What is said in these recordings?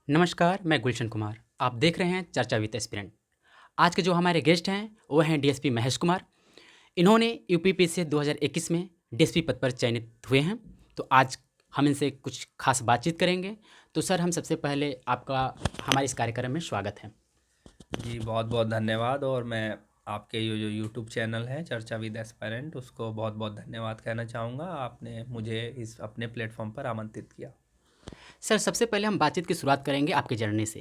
नमस्कार, मैं गुलशन कुमार। आप देख रहे हैं चर्चा विद एस्पिरेंट। आज के जो हमारे गेस्ट हैं, वो हैं डीएसपी महेश कुमार। इन्होंने यूपीपीएससी 2021 में डीएसपी पद पर चयनित हुए हैं। तो आज हम इनसे कुछ खास बातचीत करेंगे। तो सर, हम सबसे पहले आपका हमारे इस कार्यक्रम में स्वागत है। जी बहुत बहुत धन्यवाद। और मैं आपके ये जो यूट्यूब चैनल है चर्चा विद एस्पायरेंट, उसको बहुत बहुत धन्यवाद कहना चाहूँगा। आपने मुझे इस अपने प्लेटफॉर्म पर आमंत्रित किया। सर, सबसे पहले हम बातचीत की शुरुआत करेंगे आपकी जर्नी से।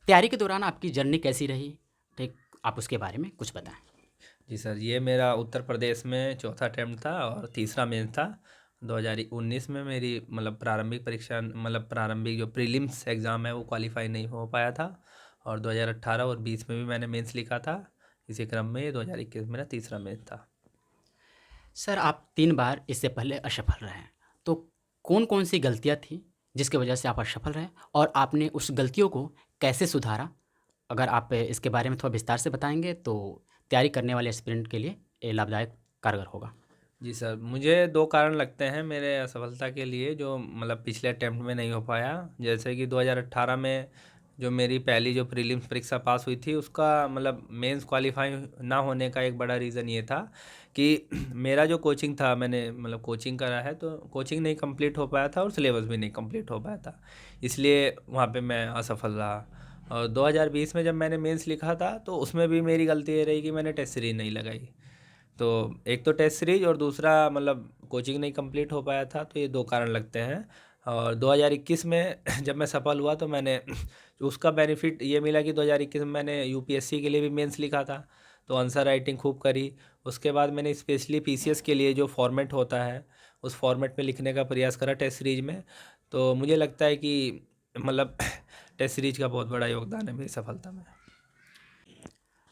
तैयारी के दौरान आपकी जर्नी कैसी रही? ठीक, आप उसके बारे में कुछ बताएँ। जी सर, ये मेरा उत्तर प्रदेश में चौथा अटेम्प्ट था और तीसरा मेंस था। 2019 में मेरी प्रारंभिक परीक्षा प्रारंभिक जो प्रीलिम्स एग्ज़ाम है वो क्वालिफाई नहीं हो पाया था। और 2018 और 20 में भी मैंने मेंस लिखा था। इसी क्रम में ये 2021 मेरा तीसरा मेंस था। सर, आप 3 बार इससे पहले असफल रहे हैं। तो कौन-कौन सी गलतियाँ थी जिसकी वजह से आप असफल रहे और आपने उस गलतियों को कैसे सुधारा? अगर आप इसके बारे में थोड़ा विस्तार से बताएँगे तो तैयारी करने वाले एस्पिरेंट के लिए ये लाभदायक कारगर होगा। जी सर, मुझे 2 कारण लगते हैं मेरे असफलता के लिए, जो पिछले अटेम्प्ट में नहीं हो पाया। जैसे कि 2018 में जो मेरी पहली जो प्रीलिम्स परीक्षा पास हुई थी, उसका मेंस क्वालीफाई ना होने का एक बड़ा रीज़न ये था कि मेरा जो कोचिंग था, मैंने कोचिंग करा है, तो कोचिंग नहीं कंप्लीट हो पाया था और सिलेबस भी नहीं कंप्लीट हो पाया था। इसलिए वहाँ पे मैं असफल रहा। और 2020 में जब मैंने मेंस लिखा था, तो उसमें भी मेरी गलती ये रही कि मैंने टेस्ट सीरीज़ नहीं लगाई। तो एक तो टेस्ट सीरीज और दूसरा कोचिंग नहीं कंप्लीट हो पाया था, तो ये 2 कारण लगते हैं। और 2021 में जब मैं सफल हुआ तो मैंने उसका बेनिफिट ये मिला कि 2021 में मैंने यूपीएससी के लिए भी मेंस लिखा था, तो आंसर राइटिंग खूब करी। उसके बाद मैंने स्पेशली पीसीएस के लिए जो फॉर्मेट होता है, उस फॉर्मेट में लिखने का प्रयास करा टेस्ट सीरीज में। तो मुझे लगता है कि मतलब टेस्ट सीरीज का बहुत बड़ा योगदान है मेरी सफलता में।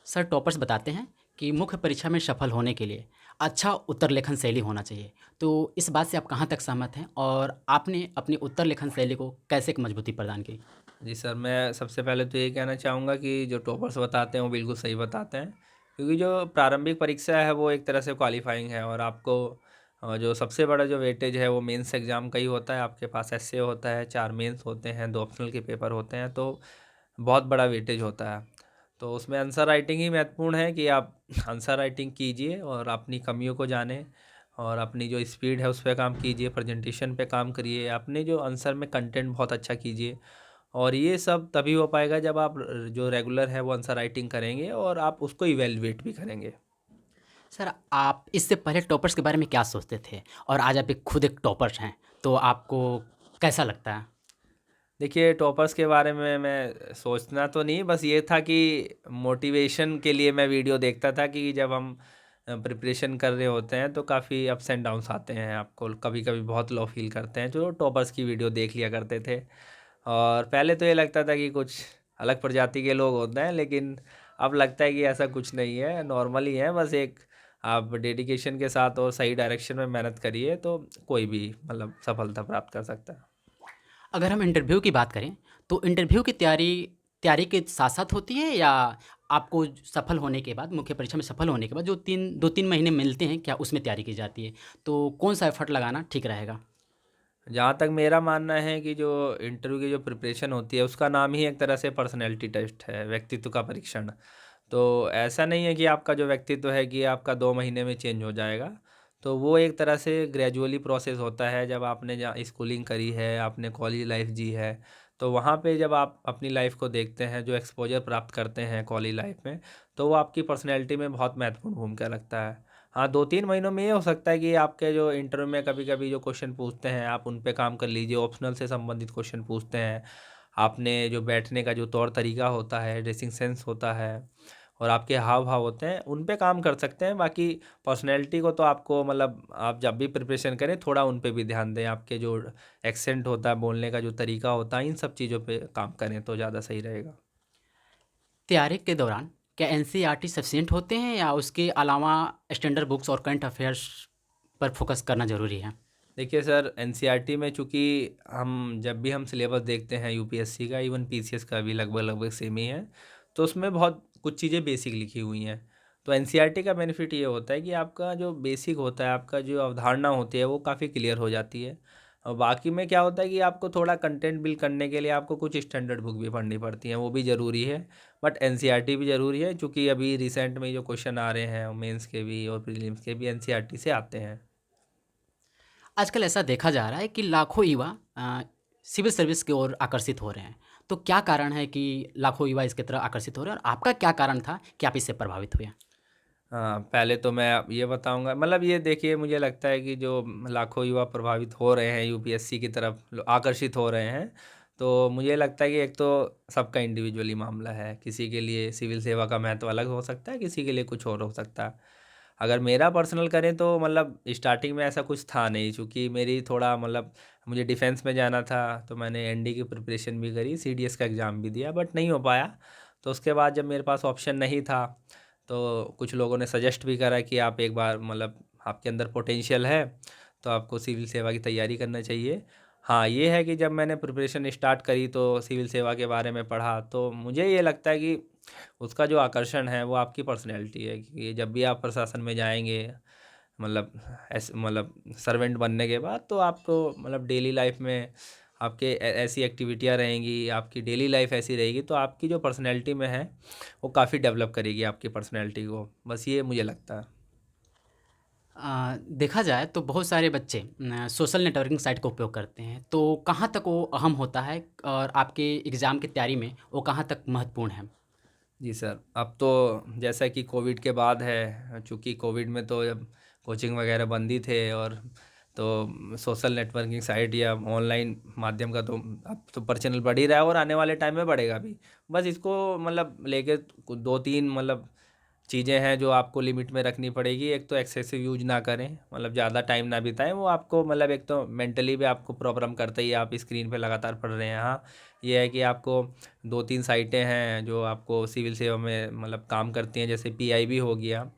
सर, टॉपर्स बताते हैं कि मुख्य परीक्षा में सफल होने के लिए अच्छा उत्तर लेखन शैली होना चाहिए। तो इस बात से आप कहाँ तक सहमत हैं और आपने अपनी उत्तर लेखन शैली को कैसे एक मजबूती प्रदान की? जी सर, मैं सबसे पहले तो ये कहना चाहूँगा कि जो टॉपर्स बताते हैं वो बिल्कुल सही बताते हैं। क्योंकि जो प्रारंभिक परीक्षा है वो एक तरह से क्वालिफाइंग है, और आपको जो सबसे बड़ा जो वेटेज है वो मेंस एग्ज़ाम का ही होता है। आपके पास एसए होता है, 4 मेंस होते हैं, 2 ऑप्शनल के पेपर होते हैं, तो बहुत बड़ा वेटेज होता है। तो उसमें आंसर राइटिंग ही महत्वपूर्ण है कि आप आंसर राइटिंग कीजिए और अपनी कमियों को जानें, और अपनी जो स्पीड है उस पे काम कीजिए, प्रेजेंटेशन पे काम करिए, अपने जो आंसर में कंटेंट बहुत अच्छा कीजिए। और ये सब तभी हो पाएगा जब आप जो रेगुलर है वो आंसर राइटिंग करेंगे और आप उसको इवेलुएट भी करेंगे। सर, आप इससे पहले टॉपर्स के बारे में क्या सोचते थे? और आज आप एक खुद एक टॉपर्स हैं, तो आपको कैसा लगता है? देखिए, टॉपर्स के बारे में मैं सोचना तो नहीं, बस ये था कि मोटिवेशन के लिए मैं वीडियो देखता था कि जब हम प्रिपरेशन कर रहे होते हैं तो काफ़ी अप्स एंड डाउन्स आते हैं, आपको कभी कभी बहुत लो फील करते हैं, जो टॉपर्स की वीडियो देख लिया करते थे। और पहले तो ये लगता था कि कुछ अलग प्रजाति के लोग होते हैं, लेकिन अब लगता है कि ऐसा कुछ नहीं है, नॉर्मल ही है। बस एक आप डेडिकेशन के साथ और सही डायरेक्शन में मेहनत करिए तो कोई भी सफलता प्राप्त कर सकता है। अगर हम इंटरव्यू की बात करें, तो इंटरव्यू की तैयारी तैयारी के साथ-साथ होती है या आपको सफल होने के बाद, मुख्य परीक्षा में सफल होने के बाद जो 2-3 महीने मिलते हैं, क्या उसमें तैयारी की जाती है? तो कौन-सा एफर्ट लगाना ठीक रहेगा? जहाँ तक मेरा मानना है कि जो इंटरव्यू की जो प्रिपरेशन होती है उसका नाम ही एक तरह से पर्सनैलिटी टेस्ट है, व्यक्तित्व का परीक्षण। तो ऐसा नहीं है कि आपका जो व्यक्तित्व है कि आपका 2 महीने में चेंज हो जाएगा। तो वो एक तरह से ग्रेजुअली प्रोसेस होता है। जब आपने जहाँ स्कूलिंग करी है, आपने कॉलेज लाइफ जी है, तो वहाँ पे जब आप अपनी लाइफ को देखते हैं, जो एक्सपोज़र प्राप्त करते हैं कॉलेज लाइफ में, तो वो आपकी पर्सनैलिटी में बहुत महत्वपूर्ण भूमिका रखता है। हाँ, 2-3 महीनों में ये हो सकता है कि आपके जो इंटरव्यू में कभी-कभी जो क्वेश्चन पूछते हैं, आप उन पे काम कर लीजिए, ऑप्शनल से संबंधित क्वेश्चन पूछते हैं। आपने जो बैठने का जो तौर तरीका होता है, ड्रेसिंग सेंस होता है और आपके हाव-भाव होते हैं, उन पे काम कर सकते हैं। बाकी पर्सनैलिटी को तो आपको आप जब भी प्रिपरेशन करें, थोड़ा उन पे भी ध्यान दें। आपके जो एक्सेंट होता है, बोलने का जो तरीका होता है, इन सब चीज़ों पे काम करें तो ज़्यादा सही रहेगा। तैयारी के दौरान क्या एनसीईआरटी सफिशिएंट होते हैं या उसके अलावा स्टैंडर्ड बुक्स और करंट अफेयर्स पर फोकस करना ज़रूरी है? देखिए सर, एनसीईआरटी में चूँकि हम जब भी हम सिलेबस देखते हैं यूपीएससी का, इवन पीसीएस का भी लगभग लगभग सेम ही है, तो उसमें बहुत कुछ चीज़ें बेसिक लिखी हुई हैं। तो एनसीईआरटी का बेनिफिट ये होता है कि आपका जो बेसिक होता है, आपका जो अवधारणा होती है वो काफ़ी क्लियर हो जाती है। और बाकी में क्या होता है कि आपको थोड़ा कंटेंट बिल्ड करने के लिए आपको कुछ स्टैंडर्ड बुक भी पढ़नी पड़ती हैं, वो भी ज़रूरी है। बट एनसीईआरटी भी ज़रूरी है, क्योंकि अभी रिसेंट में जो क्वेश्चन आ रहे हैं मेंस के भी और प्रीलिम्स के भी एनसीईआरटी से आते हैं। आजकल ऐसा देखा जा रहा है कि लाखों युवा सिविल सर्विस की ओर आकर्षित हो रहे हैं। तो क्या कारण है कि लाखों युवा इसकी तरफ आकर्षित हो रहे हैं, और आपका क्या कारण था कि आप इससे प्रभावित हुए? हाँ, पहले तो मैं अब ये बताऊँगा, मतलब ये देखिए, मुझे लगता है कि जो लाखों युवा प्रभावित हो रहे हैं यूपीएससी की तरफ आकर्षित हो रहे हैं, तो मुझे लगता है कि एक तो सबका इंडिविजुअली मामला है। किसी के लिए सिविल सेवा का महत्व अलग हो सकता है, किसी के लिए कुछ और हो सकता है। अगर मेरा पर्सनल करें तो मतलब स्टार्टिंग में ऐसा कुछ था नहीं, चूँकि मेरी थोड़ा मतलब मुझे डिफेंस में जाना था, तो मैंने एनडी की प्रिपरेशन भी करी, सीडीएस का एग्ज़ाम भी दिया, बट नहीं हो पाया। तो उसके बाद जब मेरे पास ऑप्शन नहीं था, तो कुछ लोगों ने सजेस्ट भी करा कि आप एक बार मतलब आपके अंदर पोटेंशियल है, तो आपको सिविल सेवा की तैयारी करना चाहिए। हाँ, ये है कि जब मैंने प्रिपरेशन स्टार्ट करी तो सिविल सेवा के बारे में पढ़ा, तो मुझे ये लगता है कि उसका जो आकर्षण है वो आपकी पर्सनैलिटी है, कि जब भी आप प्रशासन में जाएँगे, मतलब ऐसे मतलब सर्वेंट बनने के बाद, तो आपको मतलब डेली लाइफ में आपके ऐसी एक्टिविटियाँ रहेंगी, आपकी डेली लाइफ ऐसी रहेगी, तो आपकी जो पर्सनैलिटी में है वो काफ़ी डेवलप करेगी आपकी पर्सनैलिटी को। बस ये मुझे लगता है। देखा जाए तो बहुत सारे बच्चे सोशल नेटवर्किंग साइट का उपयोग करते हैं, तो कहाँ तक वो अहम होता है और आपके एग्ज़ाम की तैयारी में वो कहाँ तक महत्वपूर्ण है? जी सर, अब तो जैसा कि कोविड के बाद है, चूँकि कोविड में तो जब कोचिंग वगैरह बंद ही थे, और तो सोशल नेटवर्किंग साइट या ऑनलाइन माध्यम का तो अब तो प्रचलन बढ़ ही रहा है, और आने वाले टाइम में बढ़ेगा भी। बस इसको मतलब लेके 2-3 मतलब चीज़ें हैं जो आपको लिमिट में रखनी पड़ेगी। एक तो एक्सेसिव यूज़ ना करें, मतलब ज़्यादा टाइम ना बिताएँ, वो आपको मतलब एक तो मेंटली भी आपको प्रॉब्लम करता ही है, आप स्क्रीन पे लगातार पढ़ रहे हैं। हाँ, ये है कि आपको 2-3 साइटें हैं जो आपको सिविल सेवा में मतलब काम करती हैं, जैसे पीआईबी हो गया,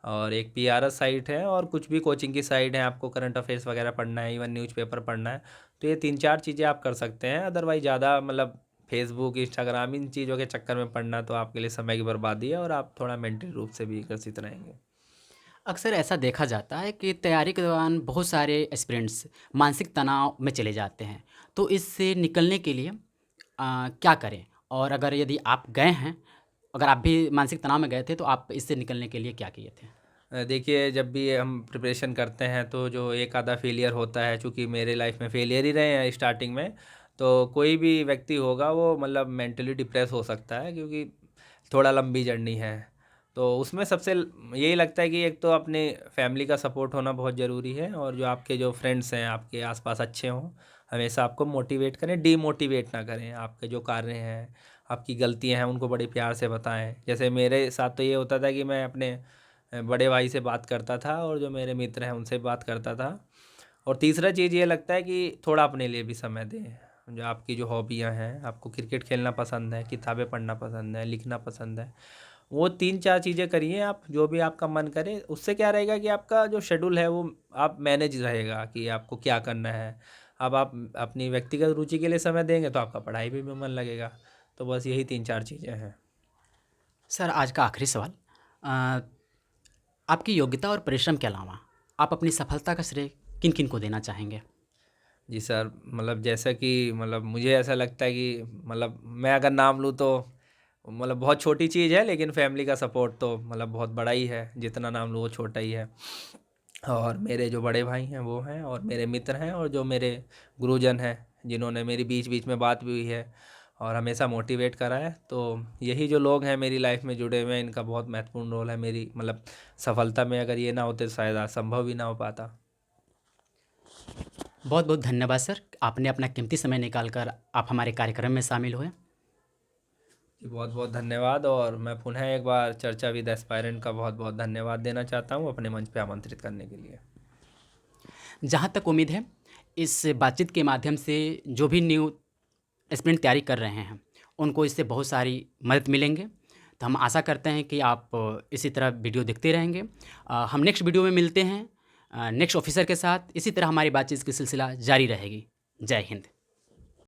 और एक पीआरएस साइट है, और कुछ भी कोचिंग की साइट है, आपको करंट अफेयर्स वगैरह पढ़ना है, इवन न्यूज़पेपर पढ़ना है, तो ये 3-4 चीज़ें आप कर सकते हैं। अदरवाइज़ ज़्यादा मतलब फेसबुक, इंस्टाग्राम, इन चीज़ों के चक्कर में पढ़ना तो आपके लिए समय की बर्बादी है, और आप थोड़ा मेंटल रूप से भी ग्रसित रहेंगे। अक्सर ऐसा देखा जाता है कि तैयारी के दौरान बहुत सारे एस्पिरेंट्स मानसिक तनाव में चले जाते हैं, तो इससे निकलने के लिए क्या करें? और अगर यदि आप गए हैं, अगर आप भी मानसिक तनाव में गए थे, तो आप इससे निकलने के लिए क्या किए थे? देखिए, जब भी हम प्रिपरेशन करते हैं तो जो एक आधा फेलियर होता है, चूँकि मेरे लाइफ में फेलियर ही रहे हैं स्टार्टिंग में, तो कोई भी व्यक्ति होगा वो मतलब मेंटली डिप्रेस हो सकता है, क्योंकि थोड़ा लंबी जर्नी है। तो उसमें सबसे यही लगता है कि एक तो अपने फैमिली का सपोर्ट होना बहुत ज़रूरी है, और जो आपके जो फ्रेंड्स हैं आपके आसपास अच्छे हों, हमेशा आपको मोटिवेट करें, डीमोटिवेट ना करें। आपके जो कार्य हैं, आपकी गलतियाँ हैं, उनको बड़े प्यार से बताएं। जैसे मेरे साथ तो ये होता था कि मैं अपने बड़े भाई से बात करता था, और जो मेरे मित्र हैं उनसे बात करता था। और तीसरा चीज़ ये लगता है कि थोड़ा अपने लिए भी समय दें। जो आपकी जो हॉबियाँ हैं, आपको क्रिकेट खेलना पसंद है, किताबें पढ़ना पसंद है, लिखना पसंद है, वो 3-4 चीज़ें करिए आप, जो भी आपका मन करे। उससे क्या रहेगा कि आपका जो शेड्यूल है वो आप मैनेज रहेगा कि आपको क्या करना है। अब आप अपनी व्यक्तिगत रुचि के लिए समय देंगे तो आपका पढ़ाई भी में मन लगेगा। तो बस यही 3-4 चीज़ें हैं। सर, आज का आखिरी सवाल, अ, आपकी योग्यता और परिश्रम के अलावा आप अपनी सफलता का श्रेय किन-किन को देना चाहेंगे? जी सर, मतलब जैसा कि मतलब मुझे ऐसा लगता है कि मतलब मैं अगर नाम लूँ तो मतलब बहुत छोटी चीज़ है, लेकिन फैमिली का सपोर्ट तो मतलब बहुत बड़ा ही है, जितना नाम लूँ वो छोटा ही है। और मेरे जो बड़े भाई हैं वो हैं, और मेरे मित्र हैं, और जो मेरे गुरुजन हैं, जिन्होंने मेरी बीच-बीच में बात भी हुई है और हमेशा मोटिवेट करा है। तो यही जो लोग हैं मेरी लाइफ में जुड़े हुए हैं, इनका बहुत महत्वपूर्ण रोल है मेरी मतलब सफलता में। अगर ये ना होते तो शायद आज संभव ही ना हो पाता। बहुत-बहुत धन्यवाद सर, आपने अपना कीमती समय निकाल कर आप हमारे कार्यक्रम में शामिल हुए। जी, बहुत बहुत धन्यवाद, और मैं पुनः एक बार चर्चा विद एस्पायरेंट का बहुत बहुत धन्यवाद देना चाहता हूँ अपने मंच पे आमंत्रित करने के लिए। जहाँ तक उम्मीद है, इस बातचीत के माध्यम से जो भी न्यू एस्पिरेंट तैयारी कर रहे हैं, उनको इससे बहुत सारी मदद मिलेंगे। तो हम आशा करते हैं कि आप इसी तरह वीडियो देखते रहेंगे। हम नेक्स्ट वीडियो में मिलते हैं नेक्स्ट ऑफिसर के साथ। इसी तरह हमारी बातचीत की सिलसिला जारी रहेगी। जय हिंद।